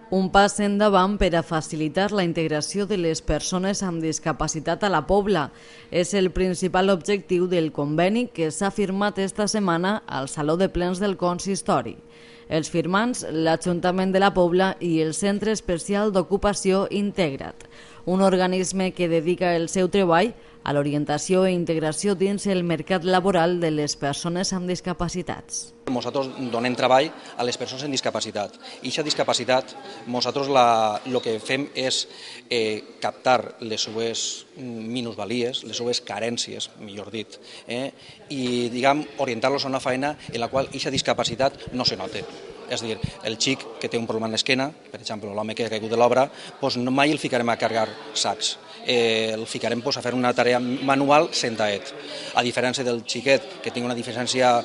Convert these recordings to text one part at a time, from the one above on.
Un pas endavant per a facilitar la integració de les persones amb discapacitat a la Pobla. És el principal objectiu del conveni que s'ha firmat esta setmana al Saló de Plens del Consistori. Els firmants, l'Ajuntament de la Pobla i el Centre Especial d'Ocupació Integrat, un organisme que dedica el seu treball a l'orientació i integració dins el mercat laboral de les persones amb discapacitats. Nosaltres donem treball a les persones amb discapacitat i aquesta discapacitat nosaltres el que fem és captar les seues minusvalies, les seues carències, millor dit, i orientar-los a una feina en la qual aquesta discapacitat no se nota. És a dir, el xic que té un problema en l'esquena, per exemple, l'home que ha caigut de l'obra, mai el ficarem a carregar sacs, el ficarem a fer una tarea manual sentadet. A diferència del xiquet que tingui una diferència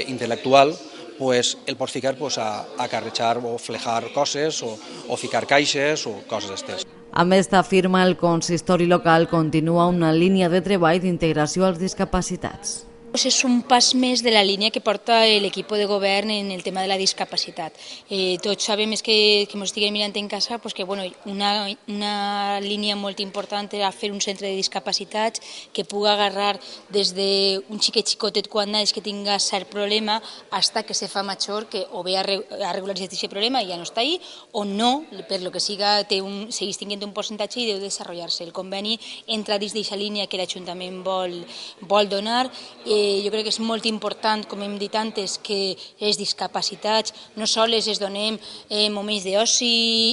intel·lectual, el pots ficar a carregar o flejar coses o ficar caixes o coses d'estes. Amb esta firma, el consistori local continua una línia de treball d'integració als discapacitats. És un pas més de la línia que porta l'equip de govern en el tema de la discapacitat. Tots sabem que ens estiguem mirant en casa que una línia molt important era fer un centre de discapacitats que pugui agarrar des d'un xiquet xicotet quan naix que tinga cert problema fins que se fa major, que o bé ha regularitzat aquest problema i ja no està ahí, o no, per lo que siga, segueix tinguent un percentatge i deu desenvolupar-se. El conveni entra dins d'aquesta línia que l'Ajuntament vol donar. Jo crec que és molt important, com hem dit antes, que les discapacitats no sols es donem moments d'oci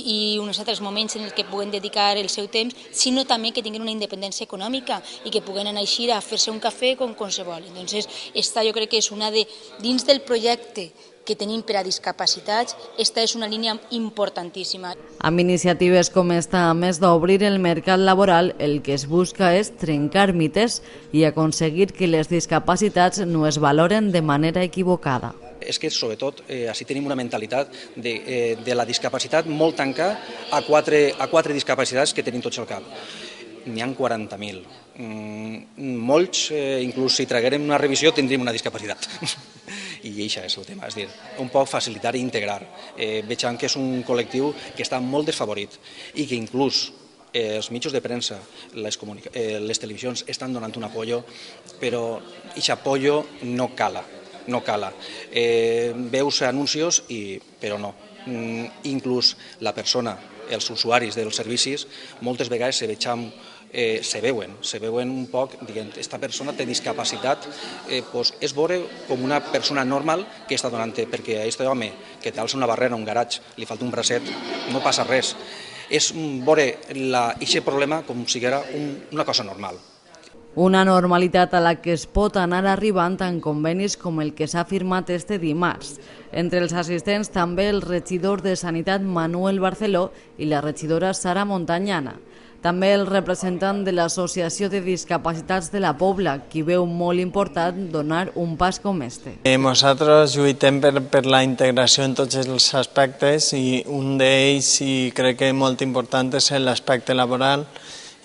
i uns altres moments en els que puguen dedicar el seu temps, sinó també que tinguin una independència econòmica i que puguen anar així a fer-se un cafè com qualsevol. Entonces, esta jo crec que és una de, dins del projecte que tenim per a discapacitats, esta és una línia importantíssima. Amb iniciatives com esta, a més d'obrir el mercat laboral, el que es busca és trencar mites i aconseguir que les discapacitats no es valoren de manera equivocada. És que, sobretot, així tenim una mentalitat de la discapacitat molt tancada a quatre discapacitats que tenim tots al cap. N'hi ha 40.000. Molts, inclús si traguérem una revisió, tindríem una discapacitat. I això és el tema, és a dir, un poc facilitar i integrar. Veiem que és un col·lectiu que està molt desfavorit i que inclús els mitjans de premsa, les televisions estan donant un apoyo, però aquest apoyo no cala. Veus anuncis, però no. Inclús la persona, els usuaris dels servicis, moltes vegades se veuen un poc, dient, esta persona té discapacitat, és veure com una persona normal que està donant, perquè a aquest home que té una barrera, un garatge, li falta un bracet, no passa res. És veure aquest problema com si fos una cosa normal. Una normalitat a la que es pot anar arribant en convenis com el que s'ha firmat este dimarts. Entre els assistents també el regidor de Sanitat Manuel Barceló i la regidora Sara Montañana. També el representant de l'Associació de Discapacitats de la Pobla, qui veu molt important donar un pas com este. Nosaltres lluitem per la integració en tots els aspectes i un d'ells, i crec que molt important, és l'aspecte laboral,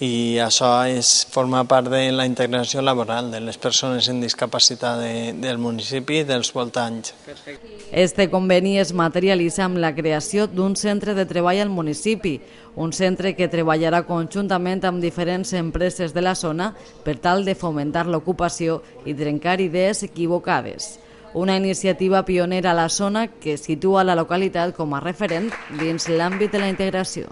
i això forma part de la integració laboral de les persones amb discapacitat del municipi i dels voltants. Este conveni es materialitza amb la creació d'un centre de treball al municipi, un centre que treballarà conjuntament amb diferents empreses de la zona per tal de fomentar l'ocupació i trencar idees equivocades. Una iniciativa pionera a la zona que situa la localitat com a referent dins l'àmbit de la integració.